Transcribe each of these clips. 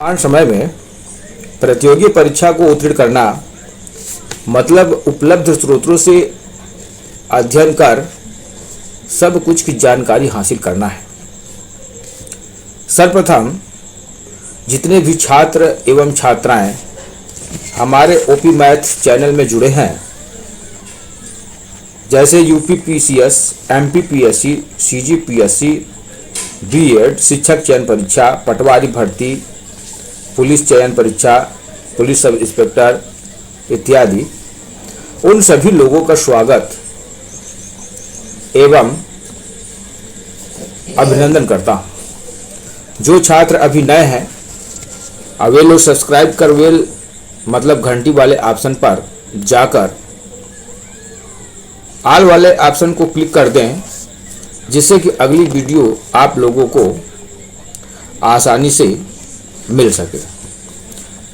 वर्तमान समय में प्रतियोगी परीक्षा को उत्तीर्ण करना मतलब उपलब्ध स्रोतों से अध्ययन कर सब कुछ की जानकारी हासिल करना है। सर्वप्रथम जितने भी छात्र एवं छात्राएं हमारे ओपी मैथ चैनल में जुड़े हैं, जैसे यूपीपीसीएस, एमपीपीएससी, सीजीपीएससी, बीएड, शिक्षक चयन परीक्षा, पटवारी भर्ती, पुलिस चयन परीक्षा, पुलिस सब इंस्पेक्टर इत्यादि, उन सभी लोगों का स्वागत एवं अभिनंदन करता हूं। जो छात्र अभी नए हैं, वे लोग सब्सक्राइब कर वेल मतलब घंटी वाले ऑप्शन पर जाकर ऑल वाले ऑप्शन को क्लिक कर दें, जिससे कि अगली वीडियो आप लोगों को आसानी से मिल सके।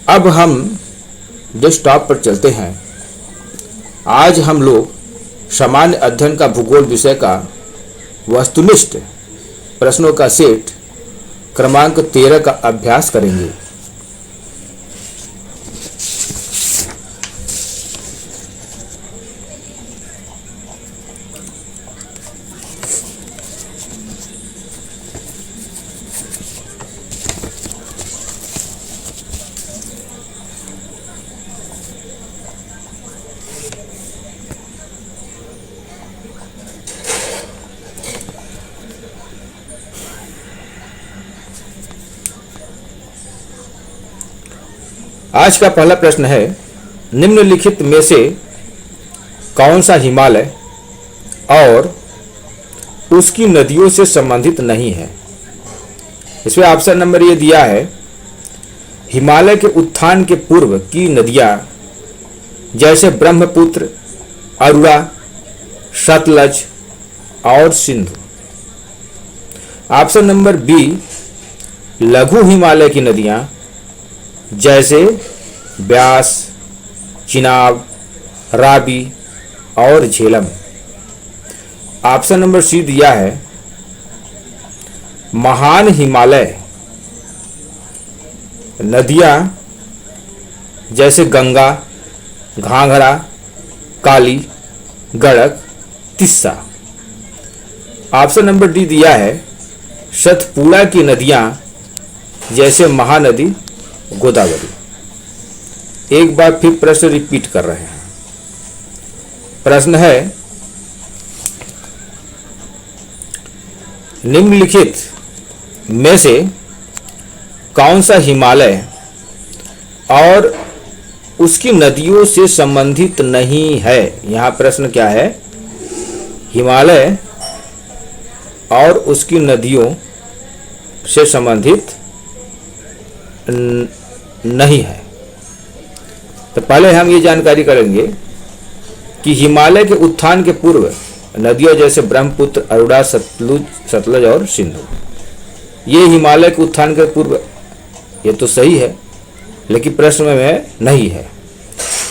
अब हम डेस्कटॉप पर चलते हैं। आज हम लोग सामान्य अध्ययन का भूगोल विषय का वस्तुनिष्ठ प्रश्नों का सेट क्रमांक 13 का अभ्यास करेंगे। आज का पहला प्रश्न है, निम्नलिखित में से कौन सा हिमालय और उसकी नदियों से संबंधित नहीं है। इसमें ऑप्शन नंबर ये दिया है, हिमालय के उत्थान के पूर्व की नदियां जैसे ब्रह्मपुत्र, अरुणा, सतलज और सिंधु। ऑप्शन नंबर बी, लघु हिमालय की नदियां जैसे ब्यास, चिनाब, रावी और झेलम। ऑप्शन नंबर सी दिया है, महान हिमालय नदियां जैसे Ganga, Ghaghara, Kali, Gandak, Teesta. Option number D दिया है, सतपुड़ा की नदियां जैसे महानदी गोदावरी। एक बार फिर प्रश्न रिपीट कर रहे हैं। प्रश्न है, निम्नलिखित में से कौन सा हिमालय और उसकी नदियों से संबंधित नहीं है। यहां प्रश्न क्या है, हिमालय और उसकी नदियों से संबंधित नहीं है। तो पहले हम ये जानकारी करेंगे कि हिमालय के उत्थान के पूर्व नदियों जैसे ब्रह्मपुत्र, अरुणा, सतलज और सिंधु, ये हिमालय के उत्थान के पूर्व, ये तो सही है, लेकिन प्रश्न में नहीं है।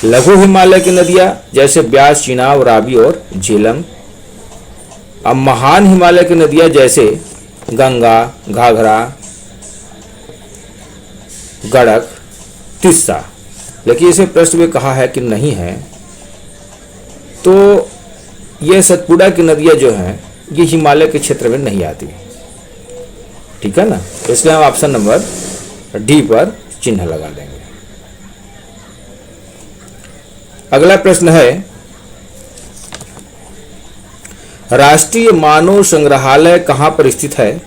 लघु हिमालय की नदियां जैसे ब्यास, चिनाब, रावी और झेलम। अब महान हिमालय की नदियां जैसे गंगा, घाघरा, गड़क, तिस्सा, लेकिन इसे प्रश्न में कहा है कि नहीं है। तो ये सतपुड़ा की नदियां जो हैं, ये हिमालय के क्षेत्र में नहीं आती, ठीक है ना। इसलिए हम ऑप्शन नंबर डी पर चिन्ह लगा देंगे। अगला प्रश्न है, राष्ट्रीय मानव संग्रहालय कहां पर स्थित है।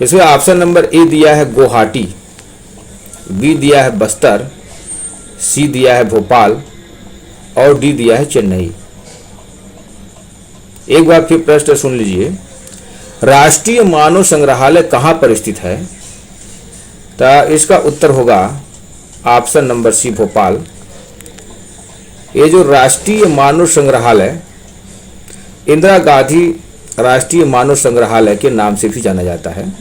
इसमें ऑप्शन नंबर ए दिया है गुवाहाटी, बी दिया है बस्तर, सी दिया है भोपाल और डी दिया है चेन्नई। एक बार फिर प्रश्न सुन लीजिए, राष्ट्रीय मानव संग्रहालय कहां पर स्थित है। तो इसका उत्तर होगा ऑप्शन नंबर सी भोपाल। ये जो राष्ट्रीय मानव संग्रहालय इंदिरा गांधी राष्ट्रीय मानव संग्रहालय के नाम से भी जाना जाता है,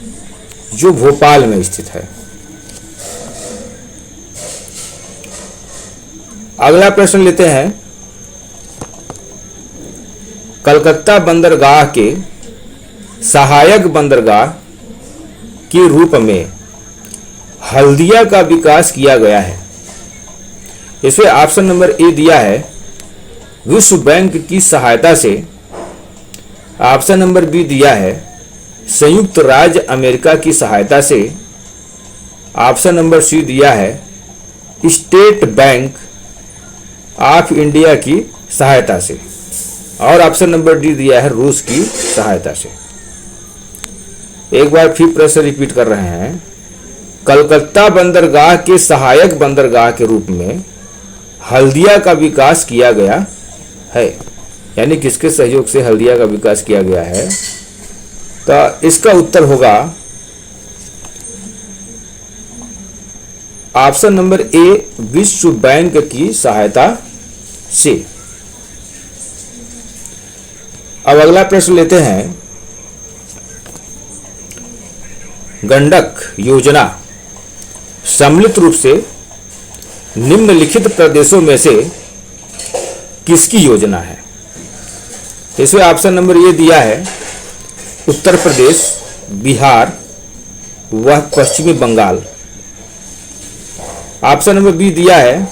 जो भोपाल में स्थित है। अगला प्रश्न लेते हैं, कलकत्ता बंदरगाह के सहायक बंदरगाह के रूप में हल्दिया का विकास किया गया है? इसमें ऑप्शन नंबर ए दिया है विश्व बैंक की सहायता से, ऑप्शन नंबर बी दिया है संयुक्त राज्य अमेरिका की सहायता से, ऑप्शन नंबर सी दिया है स्टेट बैंक ऑफ इंडिया की सहायता से, और ऑप्शन नंबर डी दिया है रूस की सहायता से। एक बार फिर प्रश्न रिपीट कर रहे हैं। कलकत्ता बंदरगाह के सहायक बंदरगाह के रूप में हल्दिया का विकास किया गया है, यानी किसके सहयोग से हल्दिया का विकास किया गया है? तो इसका उत्तर होगा ऑप्शन नंबर ए विश्व बैंक की सहायता से। अब अगला प्रश्न लेते हैं। गंडक योजना सम्मिलित रूप से निम्नलिखित प्रदेशों में से किसकी योजना है? इसमें ऑप्शन नंबर ए दिया है उत्तर प्रदेश, बिहार व पश्चिमी बंगाल, ऑप्शन नंबर बी दिया है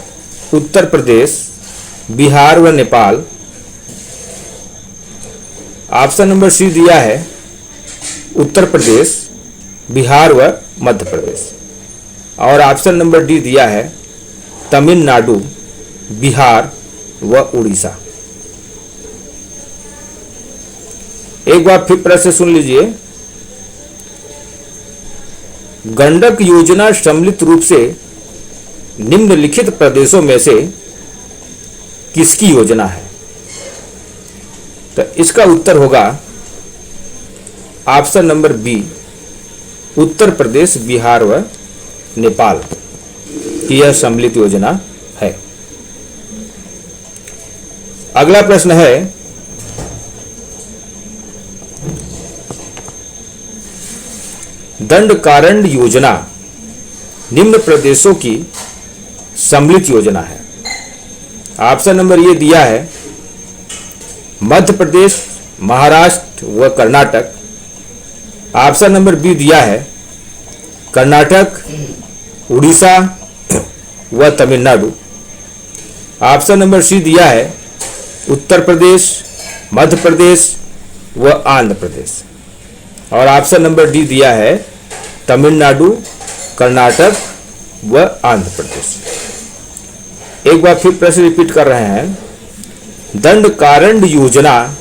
उत्तर प्रदेश, बिहार व नेपाल, ऑप्शन नंबर सी दिया है उत्तर प्रदेश, बिहार व मध्य प्रदेश, और ऑप्शन नंबर डी दिया है तमिलनाडु, बिहार व उड़ीसा। एक बार फिर प्रश्न सुन लीजिए। गंडक योजना सम्मिलित रूप से निम्नलिखित प्रदेशों में से किसकी योजना है? तो इसका उत्तर होगा option number B Uttar Pradesh, Bihar व नेपाल की यह सम्मिलित योजना है। अगला प्रश्न है दंडकारण्य योजना निम्न प्रदेशों की सम्मिलित योजना है। ऑप्शन नंबर ए दिया है मध्य प्रदेश, महाराष्ट्र व कर्नाटक, ऑप्शन नंबर बी दिया है कर्नाटक, उड़ीसा व तमिलनाडु, ऑप्शन नंबर सी दिया है उत्तर प्रदेश, मध्य प्रदेश व आंध्र प्रदेश, और ऑप्शन नंबर डी दिया है तमिलनाडु, कर्नाटक व आंध्र प्रदेश। एक बार फिर प्रश्न रिपीट कर रहे हैं। दंडकारण्य योजना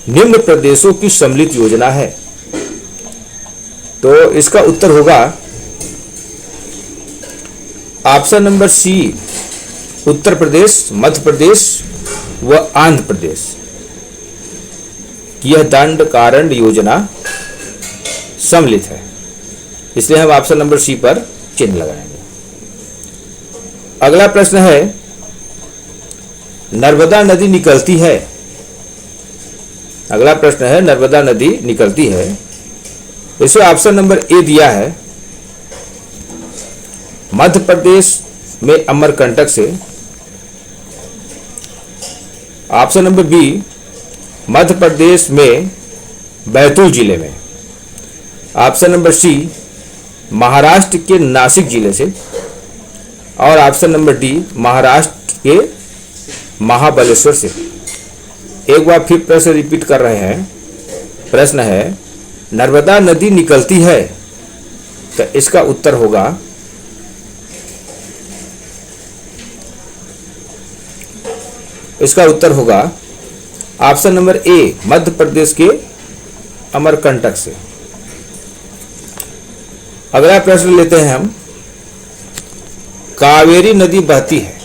निम्न प्रदेशों की सम्मिलित योजना है, तो इसका उत्तर होगा option number C Uttar Pradesh, Madhya Pradesh व आंध्र प्रदेश की यह दंडकारण्य योजना सम्मिलित है, इसलिए हम ऑप्शन नंबर सी पर चिन्ह लगाएंगे। अगला प्रश्न है नर्मदा नदी निकलती है। अगला प्रश्न है नर्मदा नदी निकलती है, इसमें ऑप्शन नंबर ए दिया है मध्य प्रदेश में अमरकंटक से, option number B Madhya Pradesh में बैतूल जिले में, ऑप्शन नंबर सी महाराष्ट्र के नासिक जिले से, और ऑप्शन नंबर डी महाराष्ट्र के महाबलेश्वर से। एक बार फिर प्रश्न रिपीट कर रहे हैं। प्रश्न है नर्मदा नदी निकलती है, तो इसका उत्तर होगा option number A Madhya Pradesh के अमरकंटक से। अगला प्रश्न लेते हैं हम। कावेरी नदी बहती है,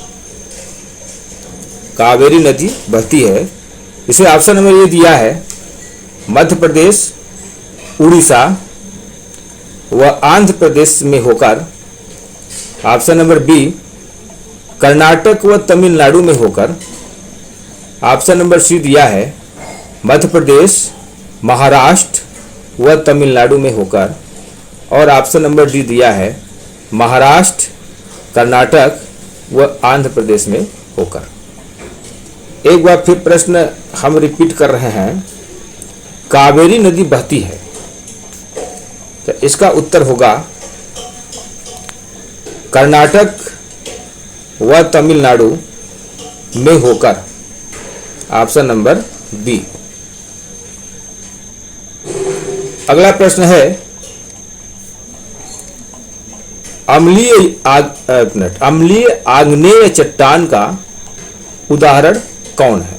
कावेरी नदी बहती है, इसे ऑप्शन नंबर ए दिया है मध्य प्रदेश, उड़ीसा व आंध्र प्रदेश में होकर, ऑप्शन नंबर बी कर्नाटक व तमिलनाडु में होकर, ऑप्शन नंबर सी दिया है मध्य प्रदेश, महाराष्ट्र व तमिलनाडु में होकर, और ऑप्शन नंबर डी दिया है महाराष्ट्र, कर्नाटक व आंध्र प्रदेश में होकर। एक बार फिर प्रश्न हम रिपीट कर रहे हैं। कावेरी नदी बहती है, तो इसका उत्तर होगा कर्नाटक व तमिलनाडु में होकर। Option number B. अगला प्रश्न है अम्लीय आग्नेय चट्टान का उदाहरण कौन है?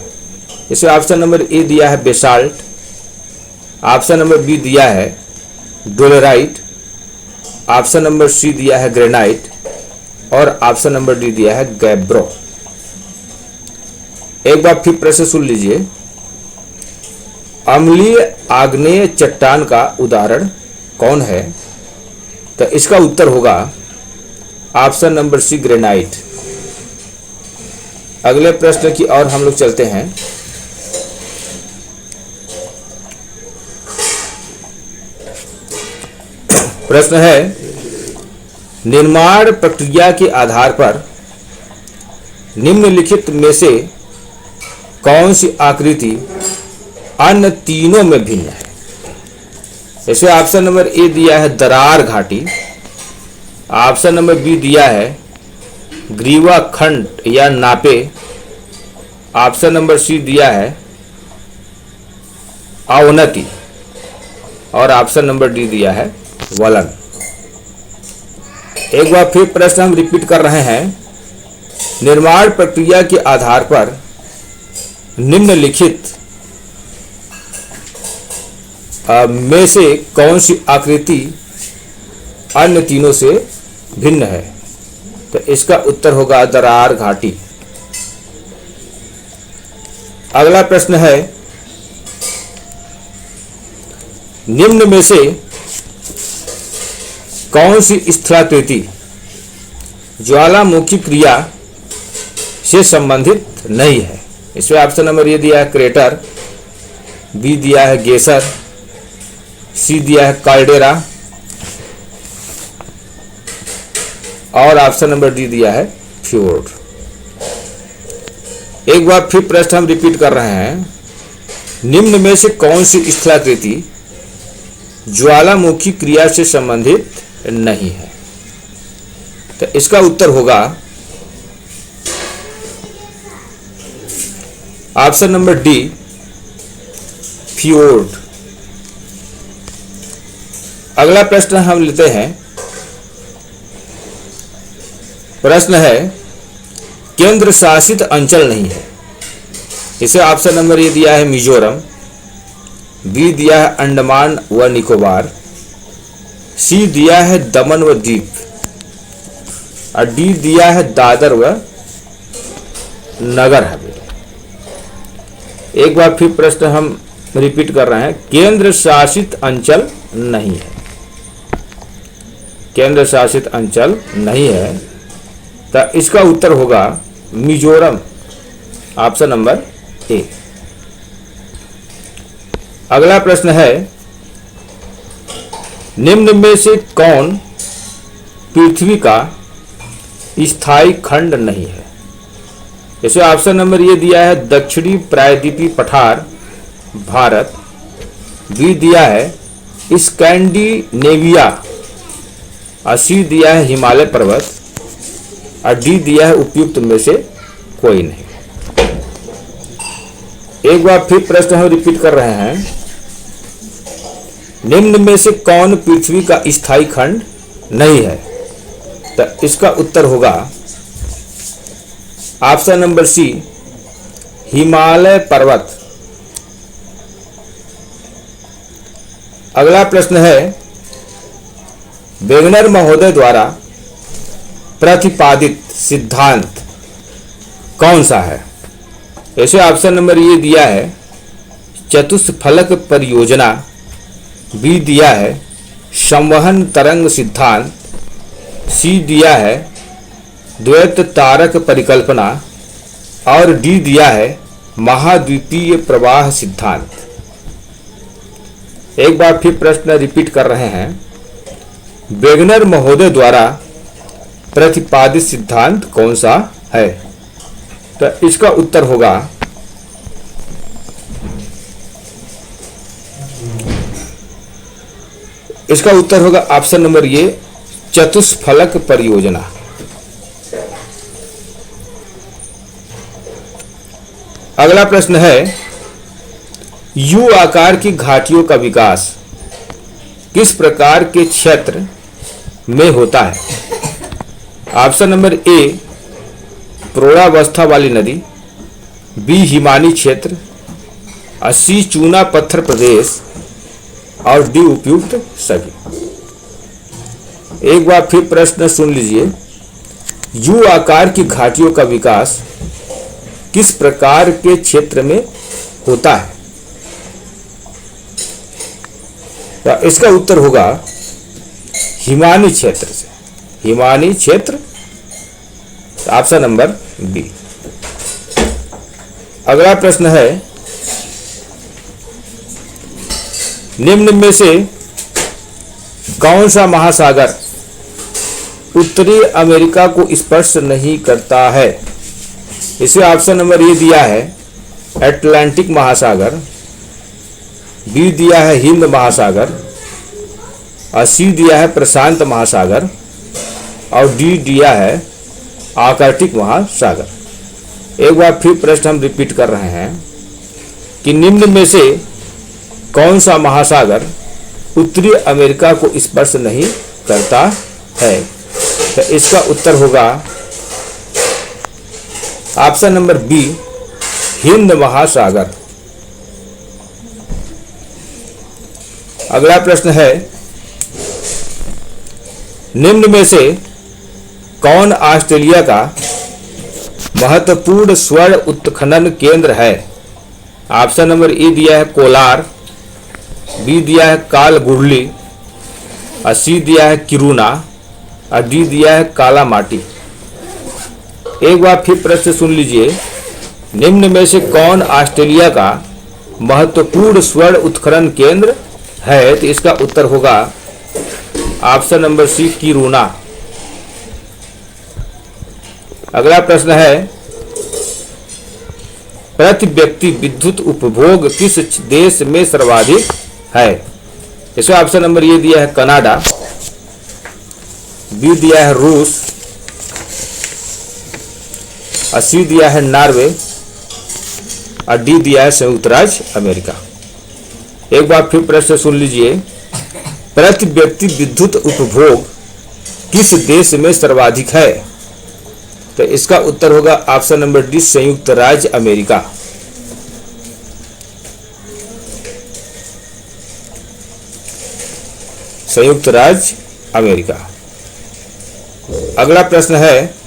इसे ऑप्शन नंबर ए दिया है बेसाल्ट, ऑप्शन नंबर बी दिया है डोलेराइट, ऑप्शन नंबर सी दिया है ग्रेनाइट और ऑप्शन नंबर डी दिया है गैब्रो। एक बार फिर प्रश्न सुन लीजिए। अम्लीय आग्नेय चट्टान का उदाहरण कौन है? तो इसका उत्तर होगा ऑप्शन नंबर सी ग्रेनाइट। अगले प्रश्न की ओर हम लोग चलते हैं। प्रश्न है निर्माण प्रक्रिया के आधार पर निम्नलिखित में से कौन सी आकृति अन्य तीनों में भिन्न है? इसे ऑप्शन नंबर ए दिया है दरार घाटी, ऑप्शन नंबर बी दिया है ग्रीवा खंड या नापे, ऑप्शन नंबर सी दिया है अवनति और ऑप्शन नंबर डी दिया है वलन। एक बार फिर प्रश्न हम रिपीट कर रहे हैं। निर्माण प्रक्रिया के आधार पर निम्नलिखित में से कौन सी आकृति अन्य तीनों से भिन्न है? तो इसका उत्तर होगा दरार घाटी। अगला प्रश्न है निम्न में से कौन सी स्थलाकृति ज्वालामुखी क्रिया से संबंधित नहीं है? इसमें ऑप्शन नंबर ए दिया है क्रेटर, बी दिया है गेसर, सी दिया है काल्डेरा और ऑप्शन नंबर डी दिया है फ्योर्ड। एक बार फिर प्रश्न हम रिपीट कर रहे हैं। निम्न में से कौन सी स्थलाकृति ज्वालामुखी क्रिया से संबंधित नहीं है? तो इसका उत्तर होगा ऑप्शन नंबर डी फ्योर्ड। अगला प्रश्न हम लेते हैं। प्रश्न है केंद्र शासित अंचल नहीं है। इसे ऑप्शन नंबर ए दिया है मिजोरम, बी दिया है अंडमान व निकोबार, सी दिया है दमन व दीप और डी दिया है दादर व नगर हवेली। एक बार फिर प्रश्न हम रिपीट कर रहे हैं। केंद्र शासित अंचल नहीं है, केंद्र शासित अंचल नहीं है, तो इसका उत्तर होगा मिजोरम, ऑप्शन नंबर ए। अगला प्रश्न है निम्न में से कौन पृथ्वी का स्थायी खंड नहीं है? इसे ऑप्शन नंबर ए दिया है दक्षिणी प्रायद्वीपीय पठार भारत, बी दिया है स्कैंडिनेविया और सी दिया है हिमालय पर्वत और डी दिया है उपयुक्त में से कोई नहीं। एक बार फिर प्रश्न हम रिपीट कर रहे हैं। निम्न में से कौन पृथ्वी का स्थायी खंड नहीं है? तो इसका उत्तर होगा ऑप्शन नंबर सी हिमालय पर्वत। अगला प्रश्न है वेगनर महोदय द्वारा प्रतिपादित सिद्धांत कौन सा है? ऐसे ऑप्शन नंबर ए दिया है चतुष्फलक परियोजना, बी दिया है संवहन तरंग सिद्धांत, सी दिया है द्वैत तारक परिकल्पना और डी दिया है महाद्वीपीय प्रवाह सिद्धांत। एक बार फिर प्रश्न रिपीट कर रहे हैं। वेगनर महोदय द्वारा प्रतिपादित सिद्धांत कौन सा है? तो इसका उत्तर होगा ऑप्शन नंबर ए चतुष्फलक परियोजना। अगला प्रश्न है, यू आकार की घाटियों का विकास किस प्रकार के क्षेत्र में होता है? ऑप्शन नंबर ए प्रौढ़ावस्था वाली नदी, बी हिमानी क्षेत्र, सी चूना पत्थर प्रदेश और डी उपयुक्त सभी। एक बार फिर प्रश्न सुन लीजिए, यू आकार की घाटियों का विकास किस प्रकार के क्षेत्र में होता है? तो इसका उत्तर होगा हिमानी क्षेत्र से, हिमानी क्षेत्र, ऑप्शन नंबर बी। अगला प्रश्न है, निम्न में से कौन सा महासागर उत्तरी अमेरिका को स्पर्श नहीं करता है? इसे ऑप्शन नंबर ए दिया है अटलांटिक महासागर, बी दिया है हिंद महासागर, और सी दिया है प्रशांत महासागर, और डी दिया है आर्कटिक महासागर। एक बार फिर प्रश्न हम रिपीट कर रहे हैं कि निम्न में से कौन सा महासागर उत्तरी अमेरिका को स्पर्श नहीं करता है? तो इसका उत्तर होगा ऑप्शन नंबर बी हिंद महासागर। अगला प्रश्न है, निम्न में से कौन ऑस्ट्रेलिया का महत्वपूर्ण स्वर्ण उत्खनन केंद्र है? ऑप्शन नंबर ए दिया है कोलार, बी दिया है कालगुरली, और सी दिया है किरूना, और डी दिया है काला माटी। एक बार फिर प्रश्न सुन लीजिए, निम्न में से कौन ऑस्ट्रेलिया का महत्वपूर्ण स्वर्ण उत्खनन केंद्र है? तो इसका उत्तर होगा ऑप्शन नंबर सी किरूना। अगला प्रश्न है, प्रति व्यक्ति विद्युत उपभोग किस देश में सर्वाधिक है? इसका ऑप्शन नंबर ये दिया है कनाडा, बी दिया है रूस, और सी दिया है नॉर्वे, और डी दिया है संयुक्त राज्य अमेरिका। एक बार फिर प्रश्न सुन लीजिए, प्रति व्यक्ति विद्युत उपभोग किस देश में सर्वाधिक है? तो इसका उत्तर होगा ऑप्शन नंबर डी संयुक्त राज्य अमेरिका। संयुक्त राज्य अमेरिका। अगला प्रश्न है,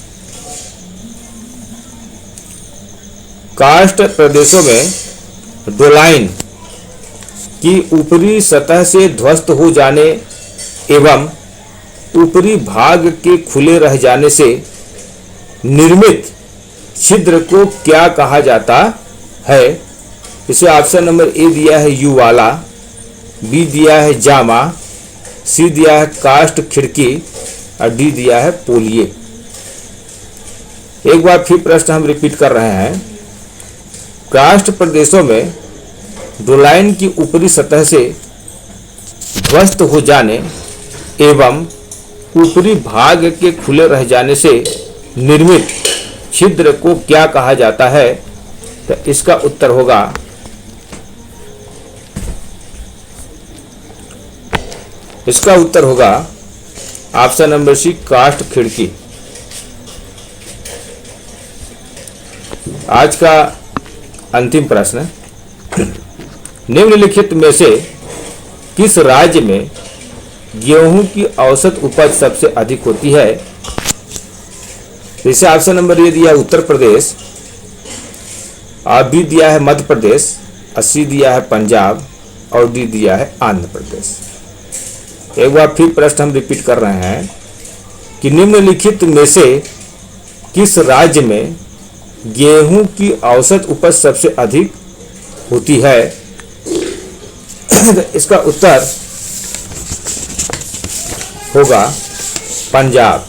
कार्स्ट प्रदेशों में डोलाइन की ऊपरी सतह से ध्वस्त हो जाने एवं ऊपरी भाग के खुले रह जाने से निर्मित छिद्र को क्या कहा जाता है? इसे ऑप्शन नंबर ए दिया है युवाला, बी दिया है जामा, सी दिया है कास्ट खिड़की, और डी दिया है पोलिए। एक बार फिर प्रश्न हम रिपीट कर रहे हैं, कास्ट प्रदेशों में डोलाइन की ऊपरी सतह से ध्वस्त हो जाने एवं ऊपरी भाग के खुले रह जाने से निर्मित छिद्र को क्या कहा जाता है? तो इसका उत्तर होगा ऑप्शन नंबर सी कास्ट खिड़की। आज का अंतिम प्रश्न, निम्नलिखित में से किस राज्य में गेहूं की औसत उपज सबसे अधिक होती है? इसे ऑप्शन नंबर ए दिया है उत्तर प्रदेश, और बी दिया है मध्य प्रदेश, और सी दिया है पंजाब, और डी दिया है आंध्र प्रदेश। एक बार फिर प्रश्न हम रिपीट कर रहे हैं कि निम्नलिखित में से किस राज्य में गेहूं की औसत उपज सबसे अधिक होती है? इसका उत्तर होगा पंजाब।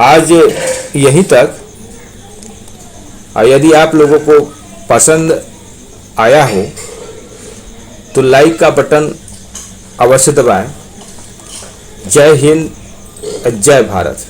आज यहीं तक। यदि आप लोगों को पसंद आया हो तो लाइक का बटन अवश्य दबाएं। जय हिंद, जय भारत।